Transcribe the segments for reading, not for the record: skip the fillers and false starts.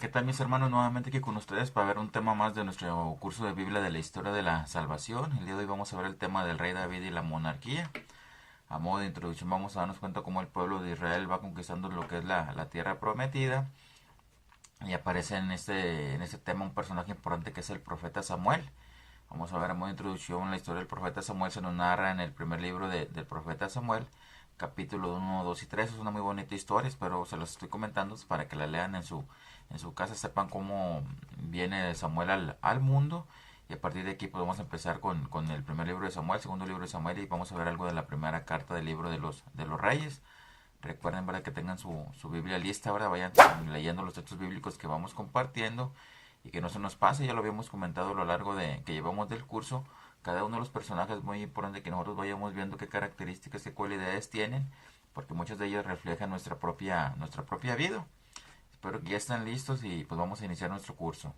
¿Qué tal, mis hermanos? Nuevamente aquí con ustedes para ver un tema más de nuestro curso de Biblia de la historia de la salvación. El día de hoy vamos a ver el tema del rey David y la monarquía. A modo de introducción vamos a darnos cuenta cómo el pueblo de Israel va conquistando lo que es la tierra prometida. Y aparece en este tema un personaje importante que es el profeta Samuel. Vamos a ver a modo de introducción la historia del profeta Samuel. Se nos narra en el primer libro del profeta Samuel, capítulo 1, 2 y 3. Es una muy bonita historia, espero se las estoy comentando para que la lean en su casa, sepan cómo viene Samuel al mundo. Y a partir de aquí podemos empezar con el primer libro de Samuel, el segundo libro de Samuel, y vamos a ver algo de la primera carta del libro de los reyes. Recuerden, ¿verdad?, que tengan su Biblia lista, ¿verdad? Vayan leyendo los textos bíblicos que vamos compartiendo y que no se nos pase. Ya lo habíamos comentado a lo largo de que llevamos del curso. Cada uno de los personajes es muy importante que nosotros vayamos viendo qué características, qué cualidades tienen, porque muchas de ellas reflejan nuestra propia vida. Espero que ya estén listos y pues vamos a iniciar nuestro curso.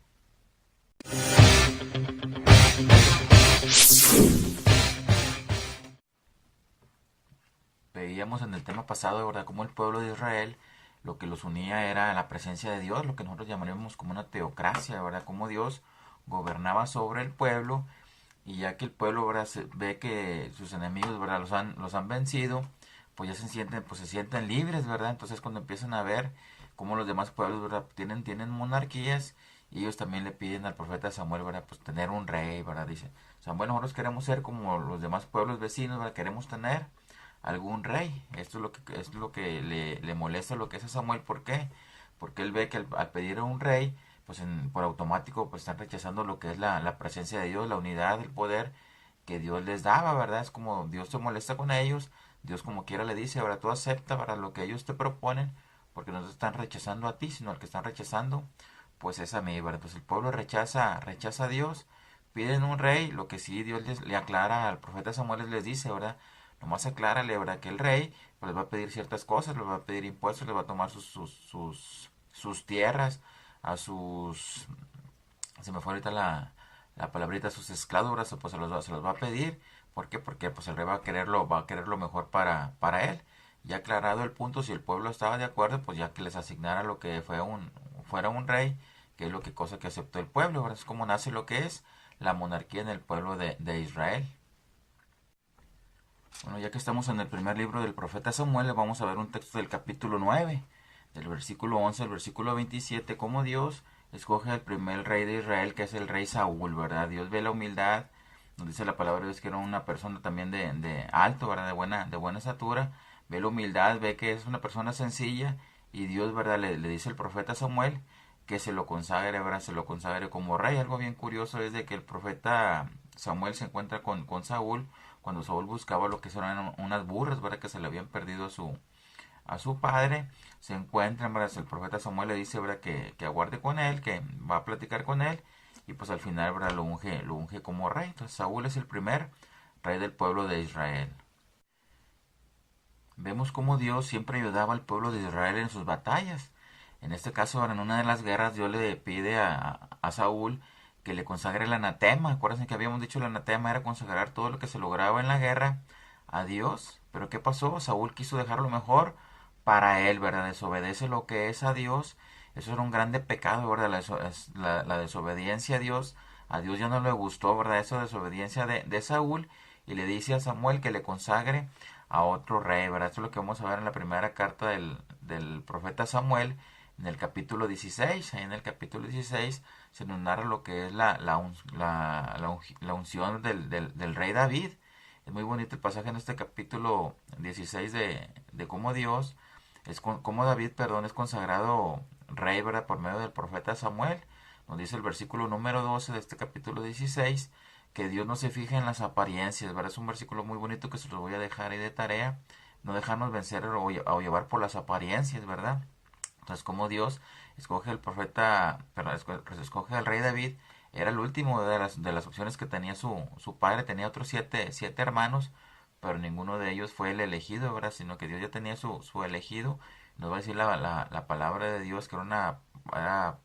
Veíamos en el tema pasado, ¿verdad?, cómo el pueblo de Israel lo que los unía era la presencia de Dios, lo que nosotros llamaríamos como una teocracia, ¿verdad? Cómo Dios gobernaba sobre el pueblo, y ya que el pueblo, ¿verdad?, ve que sus enemigos, ¿verdad?, los han vencido, pues ya se sienten libres, ¿verdad? Entonces cuando empiezan a ver cómo los demás pueblos, ¿verdad?, tienen monarquías, y ellos también le piden al profeta Samuel, ¿verdad?, pues tener un rey, ¿verdad? Dice Samuel: nosotros queremos ser como los demás pueblos vecinos, ¿verdad? Queremos tener algún rey. Esto es lo que le molesta lo que es a Samuel. ¿Por qué? Porque él ve que al pedir a un rey, pues por automático pues están rechazando lo que es la presencia de Dios, la unidad, el poder que Dios les daba, ¿verdad? Es como Dios se molesta con ellos. Dios como quiera le dice: ahora tú acepta para lo que ellos te proponen, porque no te están rechazando a ti, sino al que están rechazando pues es a mí, ¿verdad? Entonces el pueblo rechaza a Dios, piden un rey. Lo que sí Dios le aclara al profeta Samuel, les dice, ¿verdad? Nomás aclárale, ¿verdad?, que el rey pues les va a pedir ciertas cosas, les va a pedir impuestos, les va a tomar sus tierras, a sus... Se me fue ahorita la palabrita, sus esclavos, ¿verdad? Pues se los va a pedir. ¿Por qué? Porque pues el rey va a querer lo mejor para él. Ya aclarado el punto, si el pueblo estaba de acuerdo, pues ya que les asignara lo que fuera un rey, que es lo que cosa que aceptó el pueblo, ¿verdad? Es como nace lo que es la monarquía en el pueblo de Israel. Bueno, ya que estamos en el primer libro del profeta Samuel, vamos a ver un texto del capítulo 9, del versículo 11 al versículo 27, cómo Dios escoge al primer rey de Israel, que es el rey Saúl, ¿verdad? Dios ve la humildad, nos dice la palabra de Dios que era una persona también de alto, ¿verdad? De buena estatura, ve la humildad, ve que es una persona sencilla, y Dios, ¿verdad?, le dice al profeta Samuel que se lo consagre, ¿verdad? Se lo consagre como rey. Algo bien curioso es de que el profeta Samuel se encuentra con Saúl cuando Saúl buscaba lo que eran unas burras, ¿verdad?, que se le habían perdido a su padre. Se encuentran, ¿verdad? El profeta Samuel le dice, ¿verdad?, que aguarde con él, que va a platicar con él, y pues al final, ¿verdad?, lo unge como rey. Entonces Saúl es el primer rey del pueblo de Israel. Vemos cómo Dios siempre ayudaba al pueblo de Israel en sus batallas. En este caso, en una de las guerras, Dios le pide a Saúl que le consagre el anatema. Acuérdense que habíamos dicho el anatema era consagrar todo lo que se lograba en la guerra a Dios. Pero ¿qué pasó? Saúl quiso dejarlo mejor para él, ¿verdad? Desobedece lo que es a Dios. Eso era un grande pecado, ¿verdad? La desobediencia a Dios. A Dios ya no le gustó, ¿verdad?, esa desobediencia de Saúl. Y le dice a Samuel que le consagre a otro rey, ¿verdad? Esto es lo que vamos a ver en la primera carta del profeta Samuel, en el capítulo 16. Ahí en el capítulo 16 se nos narra lo que es la unción del rey David. Es muy bonito el pasaje en este capítulo 16 de cómo cómo David, perdón, es consagrado rey, ¿verdad?, por medio del profeta Samuel. Nos dice el versículo número 12 de este capítulo 16 que Dios no se fija en las apariencias, ¿verdad? Es un versículo muy bonito que se lo voy a dejar ahí de tarea. No dejarnos vencer o llevar por las apariencias, ¿verdad? Entonces, como Dios escoge al profeta, perdón, escoge al rey David, era el último de las opciones que tenía su padre. Tenía otros siete hermanos, pero ninguno de ellos fue el elegido, ¿verdad? Sino que Dios ya tenía su elegido. Nos va a decir la palabra de Dios que era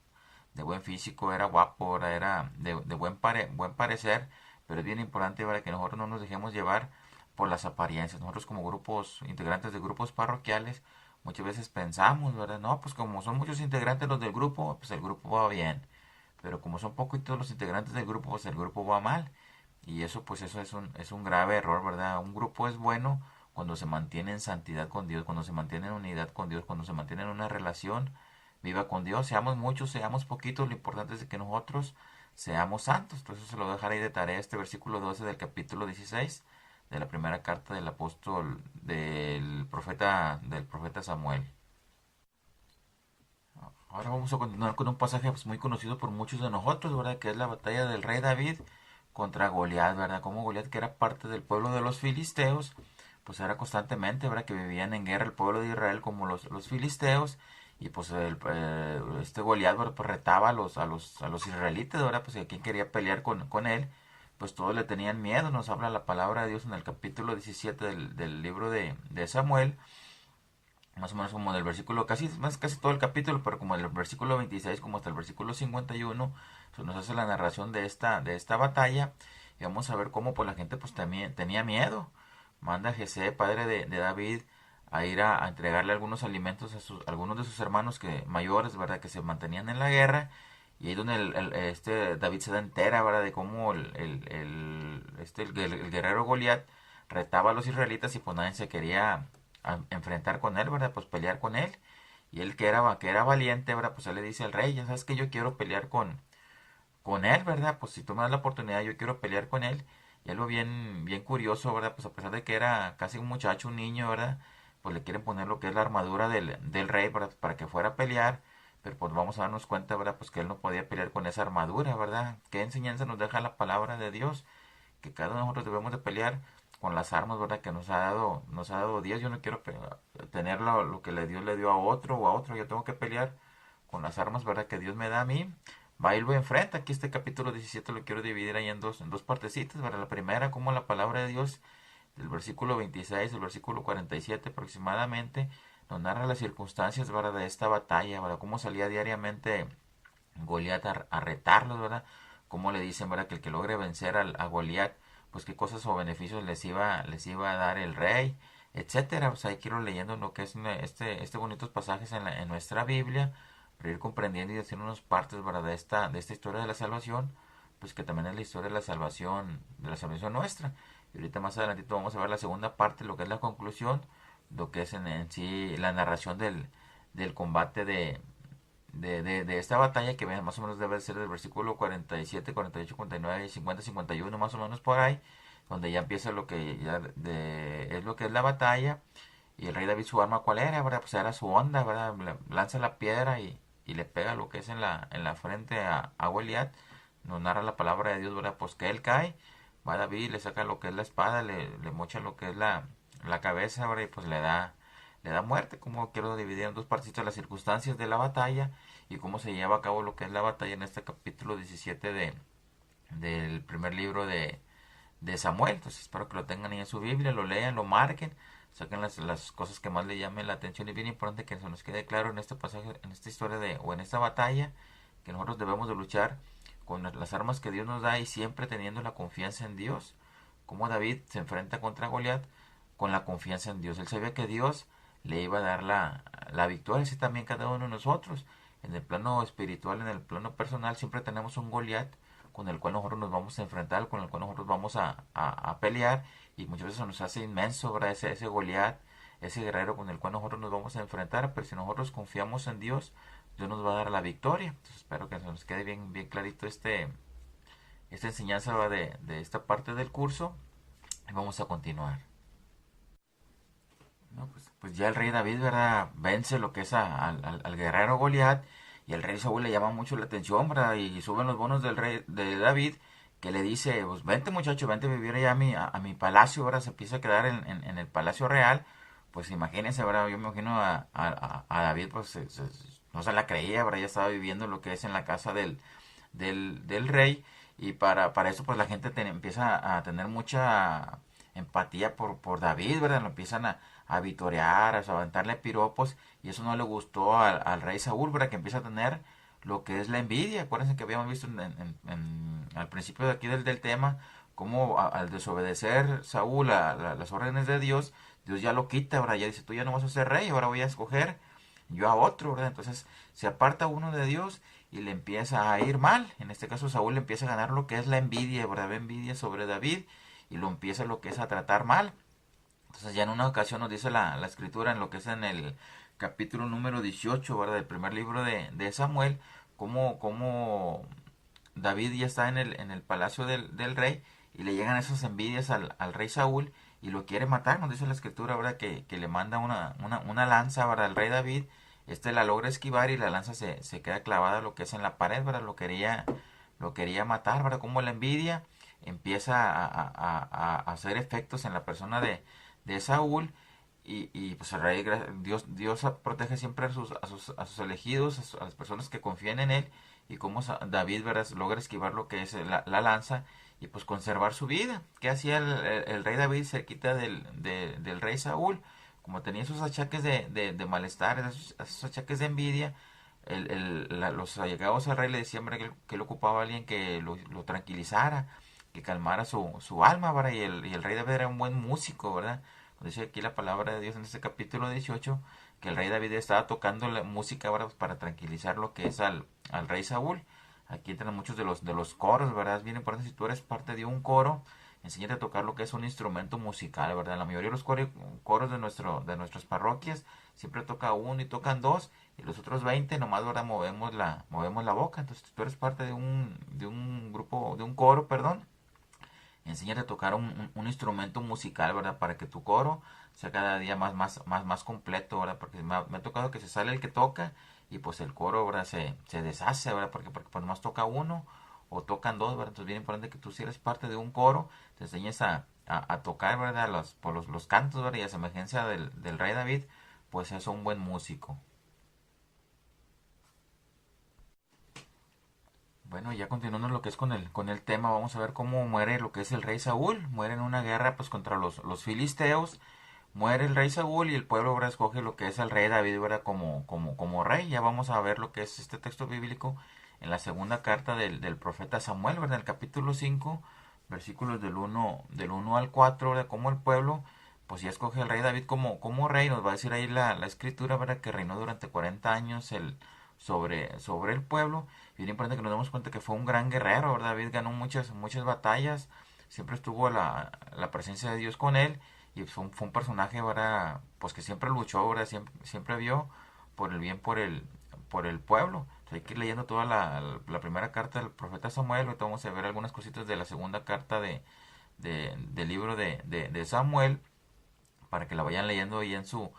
de buen físico, era guapo, era de buen parecer, pero es bien importante, ¿verdad?, que nosotros no nos dejemos llevar por las apariencias. Nosotros como grupos, integrantes de grupos parroquiales, muchas veces pensamos, ¿verdad? No, pues como son muchos integrantes los del grupo, pues el grupo va bien. Pero como son poquitos los integrantes del grupo, pues el grupo va mal. Y eso, pues eso es un grave error, ¿verdad? Un grupo es bueno cuando se mantiene en santidad con Dios, cuando se mantiene en unidad con Dios, cuando se mantiene en una relación viva con Dios. Seamos muchos, seamos poquitos, lo importante es que nosotros seamos santos. Entonces se lo dejaré ahí de tarea este versículo 12 del capítulo 16 de la primera carta del apóstol del profeta Samuel. Ahora vamos a continuar con un pasaje pues, muy conocido por muchos de nosotros, ¿verdad? Que es la batalla del rey David contra Goliat, ¿verdad? Como Goliat, que era parte del pueblo de los filisteos, pues era constantemente, ¿verdad? Que vivían en guerra el pueblo de Israel como los filisteos. Y pues este Goliat, ¿verdad? Pues retaba a los israelitas, ¿verdad? Pues a quien quería pelear con él, pues todos le tenían miedo. Nos habla la palabra de Dios en el capítulo 17 del libro de Samuel, más o menos como del versículo, casi todo el capítulo, pero como del versículo 26 como hasta el versículo 51, se nos hace la narración de esta batalla, y vamos a ver cómo pues la gente pues también tenía miedo. Manda a Jesé, padre de David, a ir a entregarle algunos alimentos a algunos de sus hermanos mayores, ¿verdad? Que se mantenían en la guerra, y ahí donde este David se da entera, ¿verdad? De cómo el guerrero Goliat retaba a los israelitas, y pues nadie se quería enfrentar con él, ¿verdad? Pues pelear con él. Y él que era valiente, ¿verdad? Pues él le dice al rey, ya sabes que yo quiero pelear con él, ¿verdad? Pues si tú me das la oportunidad, yo quiero pelear con él. Y algo bien curioso, ¿verdad? Pues a pesar de que era casi un muchacho, un niño, ¿verdad? Pues le quieren poner lo que es la armadura del rey, ¿verdad? Para que fuera a pelear. Pero pues vamos a darnos cuenta, ¿verdad? Pues que él no podía pelear con esa armadura, ¿verdad? ¿Qué enseñanza nos deja la palabra de Dios? Que cada uno de nosotros debemos de pelear con las armas, ¿verdad? Que nos ha dado Dios. Yo no quiero tener lo que Dios le dio a otro o a otro. Yo tengo que pelear con las armas, ¿verdad? Que Dios me da a mí. Va y lo enfrenta. Aquí este capítulo 17 lo quiero dividir ahí en dos partecitas, ¿verdad? La primera, como la palabra de Dios, del versículo 26 al versículo 47 aproximadamente, nos narra las circunstancias, ¿verdad? De esta batalla, ¿verdad? Cómo salía diariamente Goliat a retarlos, ¿verdad? Cómo le dicen, ¿verdad? Que el que logre vencer a Goliat, pues qué cosas o beneficios les iba a dar el rey, etcétera. O sea, hay que ir leyendo lo que es este bonitos pasajes en nuestra Biblia, para ir comprendiendo y haciendo partes, ¿verdad? De esta historia de la salvación, pues que también es la historia de la salvación nuestra. Y ahorita más adelantito vamos a ver la segunda parte, lo que es la conclusión, lo que es en sí la narración del combate de esta batalla, que más o menos debe ser del versículo 47, 48, 49, 50, 51, más o menos por ahí, donde ya empieza lo que es lo que es la batalla. Y el rey David, su arma, ¿cuál era? ¿Verdad? Pues era su onda, ¿verdad? Lanza la piedra y le pega lo que es en la frente a Goliat. Nos narra la palabra de Dios, ¿verdad? Pues que él cae, va David, le saca lo que es la espada, le mocha lo que es la cabeza, ¿verdad? Y pues le da muerte. Como quiero dividir en dos partitas las circunstancias de la batalla y cómo se lleva a cabo lo que es la batalla en este capítulo 17 del primer libro de Samuel. Entonces espero que lo tengan ahí en su Biblia, lo lean, lo marquen, saquen las cosas que más le llamen la atención. Y bien importante que se nos quede claro en este pasaje, en esta historia o en esta batalla, que nosotros debemos de luchar con las armas que Dios nos da, y siempre teniendo la confianza en Dios. Como David se enfrenta contra Goliat con la confianza en Dios. Él sabía que Dios le iba a dar la victoria. Así también cada uno de nosotros. En el plano espiritual, en el plano personal, siempre tenemos un Goliat con el cual nosotros nos vamos a enfrentar, con el cual nosotros vamos a pelear. Y muchas veces nos hace inmenso, ¿verdad? Ese Goliat, ese guerrero con el cual nosotros nos vamos a enfrentar. Pero si nosotros confiamos en Dios, Dios nos va a dar la victoria. Entonces espero que se nos quede bien clarito esta enseñanza, ¿verdad? De esta parte del curso. Y vamos a continuar. No, pues ya el rey David, ¿verdad? Vence lo que es al guerrero Goliat, y el rey Saúl le llama mucho la atención, ¿verdad? Y suben los bonos del rey de David, que le dice, pues vente muchacho, vente a vivir allá a mi palacio, ¿verdad? Se empieza a quedar en el palacio real. Pues imagínense, ¿verdad? Yo me imagino a David, pues no se la creía, ¿verdad? Ya estaba viviendo lo que es en la casa del rey. Y para eso pues la gente empieza a tener mucha empatía por David, ¿verdad? Lo empiezan a vitorear, a aventarle piropos, y eso no le gustó al rey Saúl, ¿verdad? Que empieza a tener lo que es la envidia. Acuérdense que habíamos visto al principio de aquí del tema, cómo al desobedecer Saúl las órdenes de Dios, Dios ya lo quita, ¿verdad? Ya dice, tú ya no vas a ser rey, ahora voy a escoger yo a otro, ¿verdad? Entonces se aparta uno de Dios y le empieza a ir mal. En este caso Saúl le empieza a ganar lo que es la envidia, ¿verdad? Ve envidia sobre David y lo empieza lo que es a tratar mal. Entonces ya en una ocasión nos dice la escritura en lo que es en el capítulo número 18, ¿verdad? Del primer libro de Samuel, cómo David ya está en el palacio del rey y le llegan esas envidias al rey Saúl y lo quiere matar. Nos dice la escritura, ¿verdad? Que le manda una lanza, ¿verdad? Al rey David. Este la logra esquivar y la lanza se queda clavada lo que es en la pared, ¿verdad? Lo quería matar, ¿verdad? Como la envidia empieza a hacer efectos en la persona de Saúl y pues el rey, Dios protege siempre a sus elegidos, a las personas que confían en él y cómo David, ¿verdad? Logra esquivar lo que es la lanza y pues conservar su vida. ¿Qué hacía el rey David cerquita del rey Saúl? Como tenía esos achaques de malestar, esos achaques de envidia, los allegados al rey le decían, ¿verdad? Que le ocupaba a alguien que lo tranquilizara, que calmara su alma, ¿verdad? Y el rey David era un buen músico, ¿verdad? Dice aquí la palabra de Dios en este capítulo 18 que el rey David estaba tocando la música, ¿verdad? Para tranquilizar lo que es al rey Saúl. Aquí entran muchos de los coros, ¿verdad? Es bien importante, si tú eres parte de un coro, enséñate a tocar lo que es un instrumento musical, ¿verdad? La mayoría de los coros de nuestras parroquias siempre toca uno y tocan dos, y los otros 20 nomás, ¿verdad? Movemos la boca. Entonces, si tú eres parte de un grupo, de un coro, perdón, enséñate a tocar un instrumento musical, ¿verdad? Para que tu coro sea cada día más completo, ¿verdad? Porque me ha tocado que se sale el que toca y pues el coro, ¿verdad? Se deshace, ¿verdad? Porque pues nomás toca uno o tocan dos, ¿verdad? Entonces es bien importante que tú si eres parte de un coro, te enseñes a tocar, ¿verdad? Por los cantos, ¿verdad? Y a semejanza del rey David, pues es un buen músico. Bueno, ya continuando lo que es con el tema, vamos a ver cómo muere lo que es el rey Saúl. Muere en una guerra pues contra los filisteos. Muere el rey Saúl y el pueblo ahora escoge lo que es el rey David, ¿verdad? Como rey. Ya vamos a ver lo que es este texto bíblico en la segunda carta del profeta Samuel, ¿verdad? En el capítulo 5 versículos del uno al 4, ¿verdad? Como el pueblo pues ya escoge al rey David como rey. Nos va a decir ahí la escritura, ¿verdad? Que reinó durante 40 años sobre el pueblo. Y bien importante que nos demos cuenta que fue un gran guerrero, ¿verdad? David ganó muchas batallas, siempre estuvo la presencia de Dios con él y fue un personaje, ¿verdad? Pues que siempre luchó, ¿verdad? Siempre vio por el bien por el pueblo. Entonces hay que ir leyendo toda la primera carta del profeta Samuel. Ahorita vamos a ver algunas cositas de la segunda carta del libro de Samuel para que la vayan leyendo ahí en su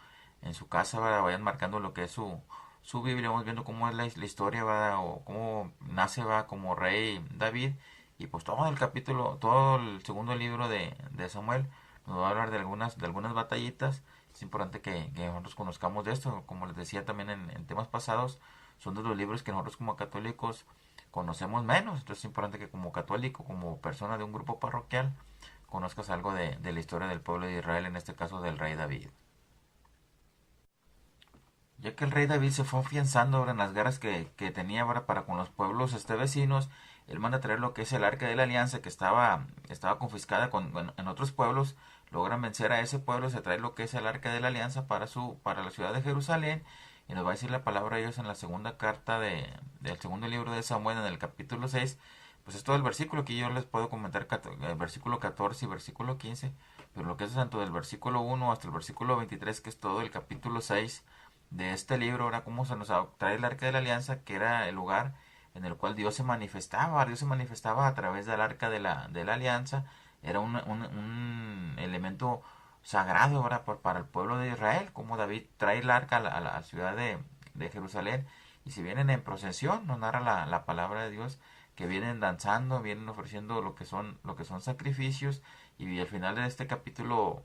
casa, ¿verdad? Vayan marcando lo que es su Biblia, vamos viendo cómo es la historia, ¿verdad? O cómo nace, va como rey David, y pues todo el segundo libro de Samuel nos va a hablar de algunas batallitas. Es importante que nosotros conozcamos de esto, como les decía también en temas pasados, son de los libros que nosotros como católicos conocemos menos. Entonces es importante que como católico, como persona de un grupo parroquial, conozcas algo de la historia del pueblo de Israel, en este caso del rey David. Ya que el rey David se fue afianzando ahora en las guerras que tenía ahora para con los pueblos vecinos, él manda a traer lo que es el arca de la alianza que estaba confiscada en otros pueblos. Logran vencer a ese pueblo, se trae lo que es el arca de la alianza para la ciudad de Jerusalén. Y nos va a decir la palabra de Dios en la segunda carta del segundo libro de Samuel, en el capítulo 6. Pues es todo el versículo que yo les puedo comentar, el versículo 14 y versículo 15. Pero lo que es tanto del versículo 1 hasta el versículo 23, que es todo el capítulo 6 de este libro, ahora cómo se nos trae el arca de la alianza, que era el lugar en el cual Dios se manifestaba a través del arca de la alianza. Era un elemento sagrado, ¿verdad? Para el pueblo de Israel, como David trae el arca a la ciudad de Jerusalén, y si vienen en procesión, nos narra la palabra de Dios, que vienen danzando, vienen ofreciendo lo que son sacrificios. Y al final de este capítulo,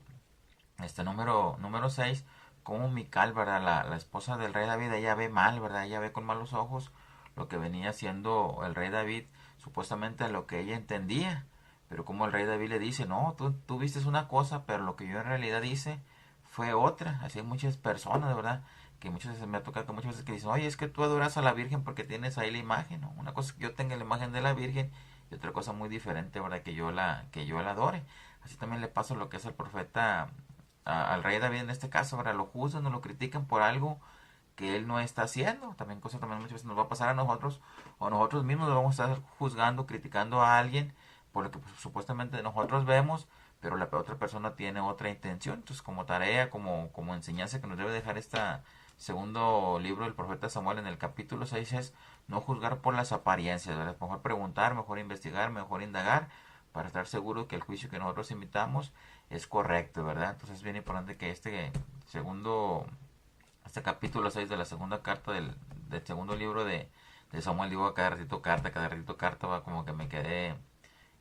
este número 6, como Mical, ¿verdad? La esposa del rey David, ella ve mal, ¿verdad? Ella ve con malos ojos lo que venía haciendo el rey David, supuestamente lo que ella entendía. Pero como el rey David le dice, no, tú viste una cosa, pero lo que yo en realidad hice fue otra. Así hay muchas personas, ¿verdad? Que muchas veces me ha tocado que muchas veces que dicen, oye, es que tú adoras a la Virgen porque tienes ahí la imagen, ¿no? Una cosa es que yo tenga la imagen de la Virgen y otra cosa muy diferente, ¿verdad? Que yo la adore. Así también le pasa lo que es al profeta al rey David en este caso, ¿verdad? Lo juzgan o lo critican por algo que él no está haciendo. También cosa también muchas veces nos va a pasar a nosotros, o nosotros mismos nos vamos a estar juzgando, criticando a alguien por lo que pues, supuestamente nosotros vemos, pero la otra persona tiene otra intención. Entonces, como tarea, como enseñanza que nos debe dejar este segundo libro del profeta Samuel en el capítulo 6 es no juzgar por las apariencias, ¿verdad? Mejor preguntar, mejor investigar, mejor indagar, para estar seguro que el juicio que nosotros imitamos es correcto, ¿verdad? Entonces es bien importante que este capítulo 6 de la segunda carta del segundo libro de Samuel, digo, cada ratito carta, va como que me quedé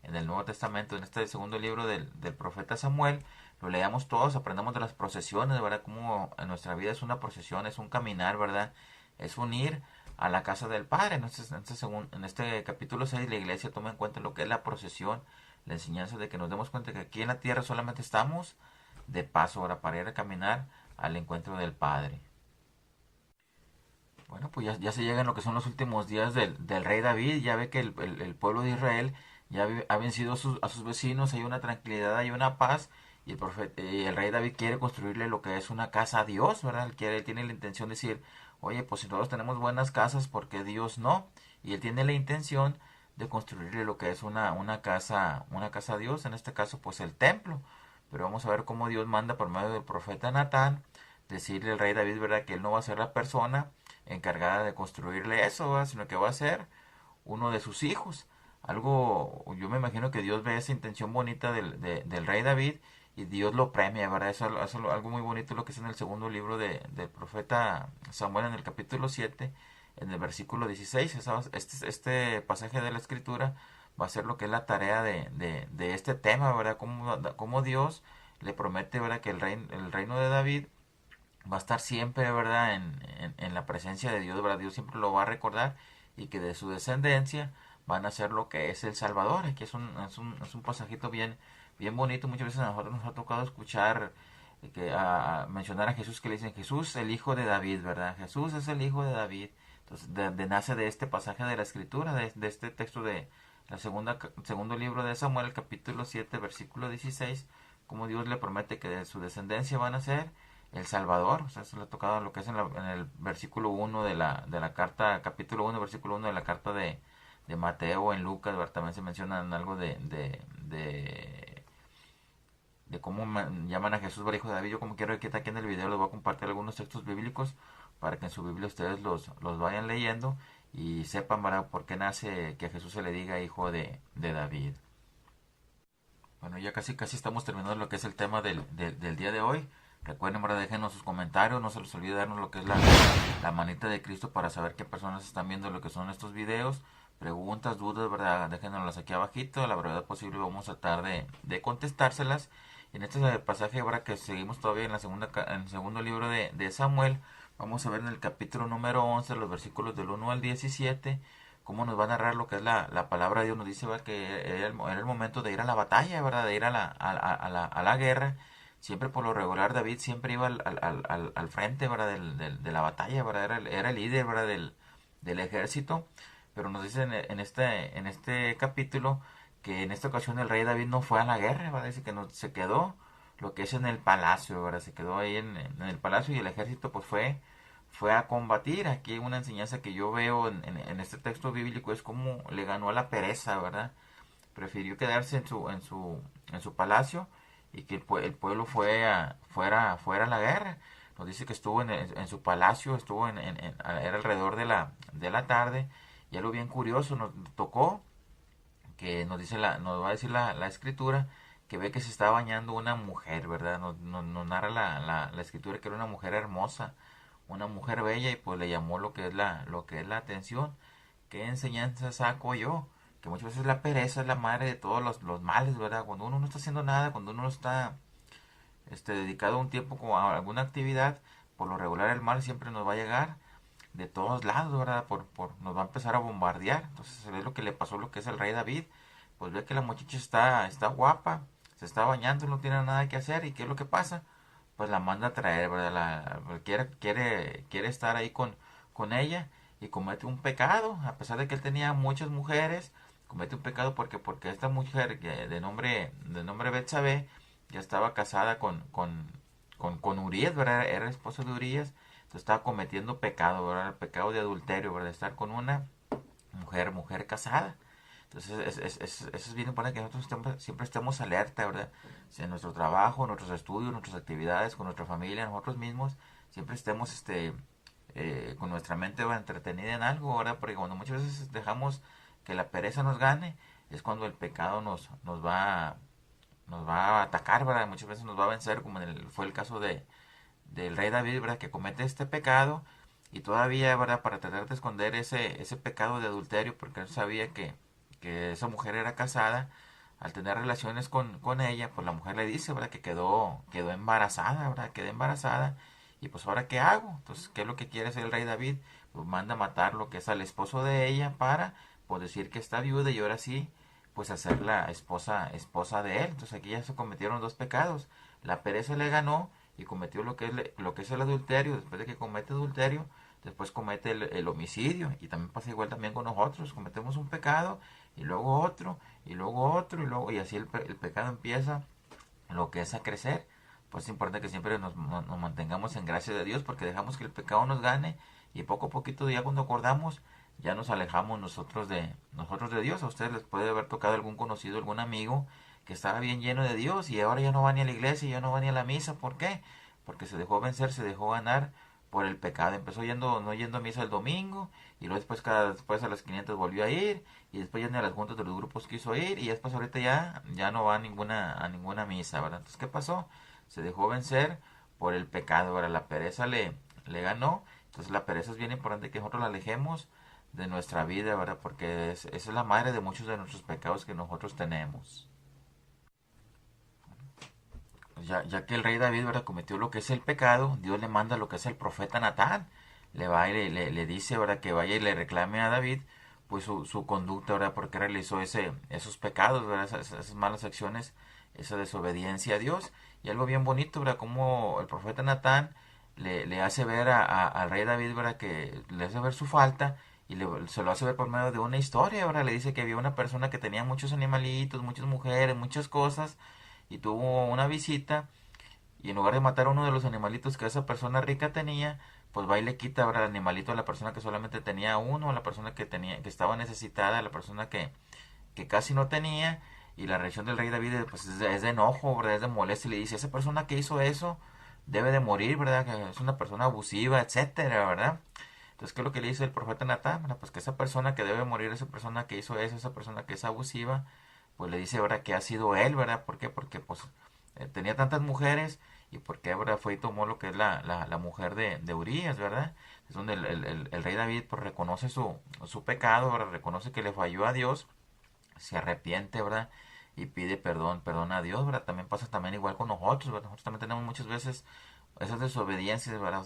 en el Nuevo Testamento, en este segundo libro del profeta Samuel, lo leamos todos, aprendamos de las procesiones, ¿verdad? Como en nuestra vida es una procesión, es un caminar, ¿verdad? Es unir a la casa del Padre. En este capítulo 6 la iglesia toma en cuenta lo que es la procesión, la enseñanza de que nos demos cuenta que aquí en la tierra solamente estamos de paso ahora para ir a caminar al encuentro del Padre. Bueno, pues ya se llegan lo que son los últimos días del rey David. Ya ve que el pueblo de Israel ya ha vencido a sus vecinos. Hay una tranquilidad, hay una paz. Y el rey David quiere construirle lo que es una casa a Dios, ¿verdad? Él tiene la intención de decir, oye, pues si todos tenemos buenas casas, ¿por qué Dios no? Y él tiene la intención de construirle lo que es una casa a Dios. En este caso, pues el templo. Pero vamos a ver cómo Dios manda por medio del profeta Natán decirle al rey David, ¿verdad? Que él no va a ser la persona encargada de construirle eso, ¿verdad? Sino que va a ser uno de sus hijos. Yo me imagino que Dios ve esa intención bonita del rey David y Dios lo premia, ¿verdad? Eso algo muy bonito lo que es en el segundo libro del profeta Samuel en el capítulo 7, en el versículo 16. Este pasaje de la escritura va a ser lo que es la tarea de este tema, ¿verdad? Cómo Dios le promete, ¿verdad? Que el reino de David va a estar siempre, ¿verdad? En la presencia de Dios, ¿verdad? Dios siempre lo va a recordar y que de su descendencia van a ser lo que es el Salvador. Aquí es un pasajito bien bonito. Muchas veces a nosotros nos ha tocado escuchar mencionar a Jesús que le dicen Jesús el hijo de David, ¿verdad? Jesús es el hijo de David. Entonces nace de este pasaje de la escritura, de este texto de segundo libro de Samuel, el capítulo 7, versículo 16, como Dios le promete que de su descendencia van a ser el Salvador. O sea, eso le ha tocado lo que es en el versículo 1 de la carta, capítulo 1, versículo 1 de la carta de Mateo. En Lucas, ¿verdad? También se mencionan algo de cómo llaman a Jesús hijo de David. Yo como quiero que está aquí en el video les voy a compartir algunos textos bíblicos para que en su Biblia ustedes los vayan leyendo y sepan, ¿verdad?, por qué nace que a Jesús se le diga hijo de David. Bueno, ya casi estamos terminando lo que es el tema del día de hoy. Recuerden, ¿verdad? Déjenos sus comentarios, no se les olvide darnos lo que es la manita de Cristo para saber qué personas están viendo lo que son estos videos. Preguntas, dudas, ¿verdad? Déjenoslas aquí abajito, a la brevedad posible vamos a tratar de contestárselas. En este pasaje, ahora que seguimos todavía en el segundo libro de Samuel, vamos a ver en el capítulo número 11, los versículos del 1 al 17, cómo nos va a narrar lo que es la palabra de Dios. Nos dice, ¿verdad?, que era el momento de ir a la batalla, ¿verdad?, de ir a la guerra. Siempre por lo regular David siempre iba al frente, ¿verdad?, de la batalla, ¿verdad? Era el líder, ¿verdad?, del ejército. Pero nos dice en este capítulo que en esta ocasión el rey David no fue a la guerra, ¿verdad? Dice que no, se quedó lo que es en el palacio, ¿verdad? Se quedó ahí en el palacio y el ejército pues fue a combatir. Aquí una enseñanza que yo veo en este texto bíblico es cómo le ganó a la pereza, ¿verdad? Prefirió quedarse en su palacio y que el pueblo fuera a la guerra. Nos dice que estuvo en su palacio, era alrededor de la tarde, y algo bien curioso nos tocó, que nos va a decir la escritura, que ve que se está bañando una mujer, ¿verdad? Nos narra la escritura que era una mujer hermosa, una mujer bella, y pues le llamó lo que es la atención. ¿Qué enseñanza saco yo? Que muchas veces la pereza es la madre de todos los males, ¿verdad? Cuando uno no está haciendo nada, cuando uno no está dedicado un tiempo como a alguna actividad, por lo regular el mal siempre nos va a llegar de todos lados, ¿verdad? Nos va a empezar a bombardear. Entonces es lo que le pasó a lo que es el rey David. Pues ve que la muchacha está guapa, se está bañando, no tiene nada que hacer. ¿Y qué es lo que pasa? Pues la manda a traer, ¿verdad? Quiere estar ahí con ella y comete un pecado. A pesar de que él tenía muchas mujeres, comete un pecado porque esta mujer de nombre Betsabé ya estaba casada con Urías, ¿verdad? Era esposo de Urías, entonces estaba cometiendo pecado, ¿verdad? El pecado de adulterio, ¿verdad? Estar con una mujer casada. Entonces, eso es bien importante que nosotros siempre estemos alerta, ¿verdad? Si en nuestro trabajo, en nuestros estudios, en nuestras actividades, con nuestra familia, nosotros mismos, siempre estemos con nuestra mente, ¿verdad?, entretenida en algo, ¿verdad? Porque cuando muchas veces dejamos que la pereza nos gane, es cuando el pecado nos va a atacar, ¿verdad? Muchas veces nos va a vencer, como fue el caso del rey David, ¿verdad? Que comete este pecado y todavía, ¿verdad? Para tratar de esconder ese pecado de adulterio, porque él sabía que esa mujer era casada, al tener relaciones con ella, pues la mujer le dice, ¿verdad? Que quedó embarazada, ¿verdad? Quedé embarazada y pues ahora ¿qué hago? Entonces, ¿qué es lo que quiere hacer el rey David? Pues manda matar lo que es al esposo de ella para, pues decir que está viuda y ahora sí, pues hacerla esposa de él. Entonces aquí ya se cometieron dos pecados. La pereza le ganó y cometió lo que es el adulterio. Después de que comete adulterio, después comete el homicidio. Y también pasa igual también con nosotros. Cometemos un pecado y luego otro y luego otro y así el pecado empieza lo que es a crecer. Pues es importante que siempre nos mantengamos en gracia de Dios porque dejamos que el pecado nos gane y poco a poquito ya cuando acordamos ya nos alejamos nosotros de Dios. A ustedes les puede haber tocado algún conocido, algún amigo que estaba bien lleno de Dios y ahora ya no va ni a la iglesia, ya no va ni a la misa. ¿Por qué? Porque se dejó vencer, se dejó ganar por el pecado. Empezó no yendo a misa el domingo y luego después a las 500 volvió a ir y después ya ni a las juntas de los grupos quiso ir y después ahorita ya no va a ninguna misa, ¿verdad? Entonces, ¿qué pasó? Se dejó vencer por el pecado, ¿verdad? La pereza le ganó. Entonces la pereza es bien importante que nosotros la alejemos de nuestra vida, ¿verdad? Porque esa es la madre de muchos de nuestros pecados que nosotros tenemos. Pues ya que el rey David, ¿verdad?, cometió lo que es el pecado, Dios le manda lo que es el profeta Natán. Le va y le dice, ¿verdad?, que vaya y le reclame a David pues su conducta, ¿verdad?, porque realizó esos pecados, ¿verdad?, esas malas acciones, esa desobediencia a Dios. Y algo bien bonito, ¿verdad?, como el profeta Natán le hace ver al rey David, ¿verdad?, que le hace ver su falta y se lo hace ver por medio de una historia, ¿verdad? Le dice que había una persona que tenía muchos animalitos, muchas mujeres, muchas cosas y tuvo una visita y en lugar de matar a uno de los animalitos que esa persona rica tenía, pues va y le quita ahora el animalito a la persona que solamente tenía uno, a la persona que estaba necesitada, a la persona que casi no tenía. Y la reacción del rey David pues es de enojo, ¿verdad? Es de molestia. Y le dice, esa persona que hizo eso debe de morir, ¿verdad? Que es una persona abusiva, etcétera, ¿verdad? Entonces, ¿qué es lo que le dice el profeta Natán? Bueno, pues que esa persona que debe morir, esa persona que hizo eso, esa persona que es abusiva, pues le dice ahora que ha sido él, ¿verdad? ¿Por qué? Porque pues tenía tantas mujeres y porque ahora fue y tomó lo que es la mujer de Urías, ¿verdad? Es donde el rey David pues reconoce su pecado, ¿verdad? Reconoce que le falló a Dios, se arrepiente, ¿verdad? Y pide perdón a Dios, ¿verdad? También pasa también igual con nosotros, ¿verdad? Nosotros también tenemos muchas veces esas desobediencias, ¿verdad?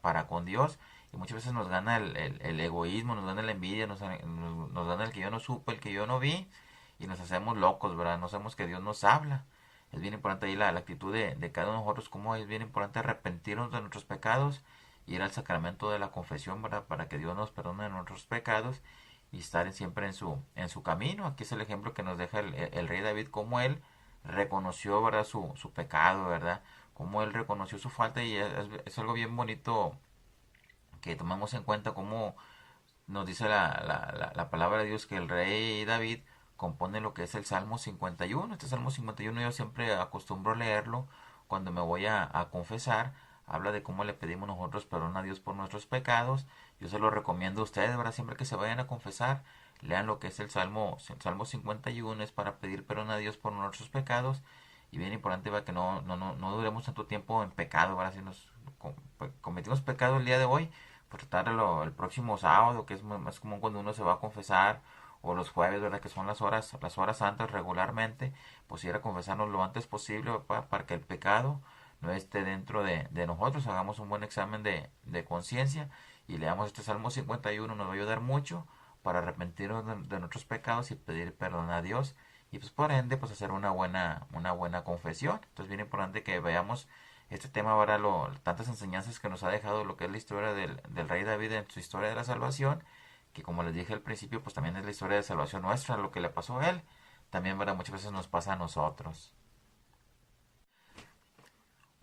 Para con Dios y muchas veces nos gana el egoísmo, nos gana la envidia, nos gana el que yo no supe, el que yo no vi y nos hacemos locos, ¿verdad? No sabemos que Dios nos habla. Es bien importante ahí la actitud de cada uno de nosotros, como es bien importante arrepentirnos de nuestros pecados, ir al sacramento de la confesión, ¿verdad? Para que Dios nos perdone nuestros pecados y estar siempre en su camino. Aquí es el ejemplo que nos deja el rey David, como él reconoció, ¿verdad?, su pecado, ¿verdad? Como él reconoció su falta y es algo bien bonito que tomemos en cuenta cómo nos dice la palabra de Dios que el rey David compone lo que es el Salmo 51. Este Salmo 51 yo siempre acostumbro leerlo cuando me voy a confesar. Habla de cómo le pedimos nosotros perdón a Dios por nuestros pecados. Yo se lo recomiendo a ustedes, ¿verdad? Siempre que se vayan a confesar, lean lo que es el Salmo 51, es para pedir perdón a Dios por nuestros pecados. Y bien importante, ¿verdad?, que no duremos tanto tiempo en pecado, ¿verdad? Si nos cometimos pecado el día de hoy, pues tratarlo el próximo sábado, que es más común cuando uno se va a confesar, o los jueves, ¿verdad?, que son las horas santas regularmente, pues ir a confesarnos lo antes posible para que el pecado no esté dentro de nosotros. Hagamos un buen examen de conciencia y leamos este Salmo 51, nos va a ayudar mucho para arrepentirnos de nuestros pecados y pedir perdón a Dios y pues por ende pues hacer una buena confesión. Entonces bien importante que veamos este tema ahora, tantas enseñanzas que nos ha dejado lo que es la historia del rey David en su historia de la salvación, que como les dije al principio, pues también es la historia de salvación nuestra, lo que le pasó a él, también, ¿verdad?, muchas veces nos pasa a nosotros.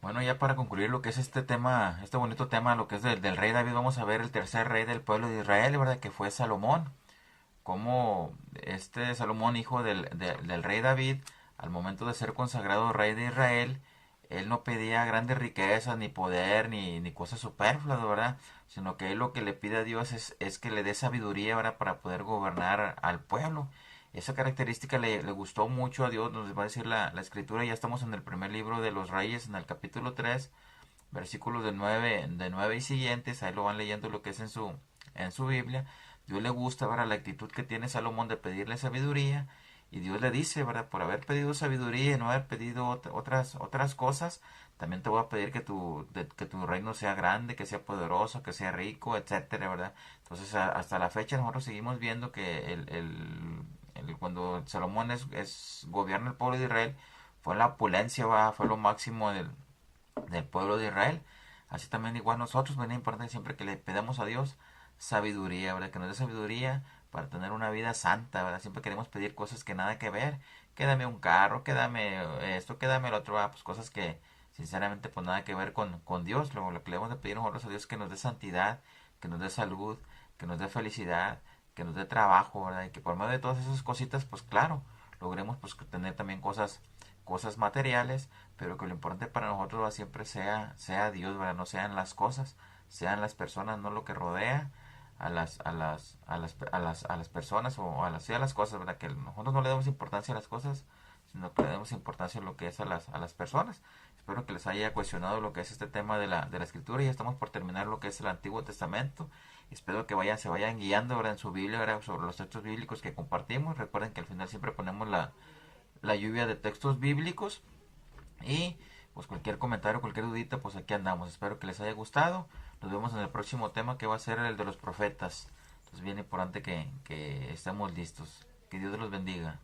Bueno, ya para concluir lo que es este tema, este bonito tema, lo que es del rey David, vamos a ver el tercer rey del pueblo de Israel, ¿verdad? Que fue Salomón. Como este Salomón, hijo del rey David, al momento de ser consagrado rey de Israel, él no pedía grandes riquezas, ni poder, ni cosas superfluas, ¿verdad? Sino que él lo que le pide a Dios es que le dé sabiduría, ¿verdad? Para poder gobernar al pueblo. Esa característica le gustó mucho a Dios, nos va a decir la escritura. Ya estamos en el primer libro de los Reyes, en el capítulo 3, versículos de 9 y siguientes. Ahí lo van leyendo lo que es en su Biblia. Dios le gusta, ¿verdad? La actitud que tiene Salomón de pedirle sabiduría. Y Dios le dice, ¿verdad? Por haber pedido sabiduría y no haber pedido otras cosas, también te voy a pedir que tu reino sea grande, que sea poderoso, que sea rico, etcétera, ¿verdad? Entonces, hasta la fecha nosotros seguimos viendo que cuando Salomón gobierna el pueblo de Israel, fue la opulencia, ¿verdad? Fue lo máximo del pueblo de Israel. Así también igual nosotros, es importante siempre que le pedamos a Dios sabiduría, ¿verdad? Que nos dé sabiduría para tener una vida santa, ¿verdad? Siempre queremos pedir cosas que nada que ver. Quédame un carro, quédame esto, quédame el otro, pues cosas que sinceramente pues nada que ver con Dios. Lo que le debemos de pedir nosotros a Dios es que nos dé santidad, que nos dé salud, que nos dé felicidad, que nos dé trabajo, ¿verdad? Y que por medio de todas esas cositas, pues claro, logremos pues tener también cosas materiales, pero que lo importante para nosotros siempre sea Dios, ¿verdad? No sean las cosas, sean las personas, no lo que rodea a las personas o sí, a las cosas, ¿verdad? Que nosotros no le damos importancia a las cosas, sino que le damos importancia a lo que es a las personas. Espero que les haya cuestionado lo que es este tema de la escritura. Ya estamos por terminar lo que es el Antiguo Testamento. Espero que se vayan guiando, ¿verdad? En su Biblia, ¿verdad? Sobre los textos bíblicos que compartimos. Recuerden que al final siempre ponemos la lluvia de textos bíblicos. Y pues cualquier comentario, cualquier dudita, pues aquí andamos. Espero que les haya gustado. Nos vemos en el próximo tema, que va a ser el de los profetas. Entonces bien importante que estemos listos. Que Dios los bendiga.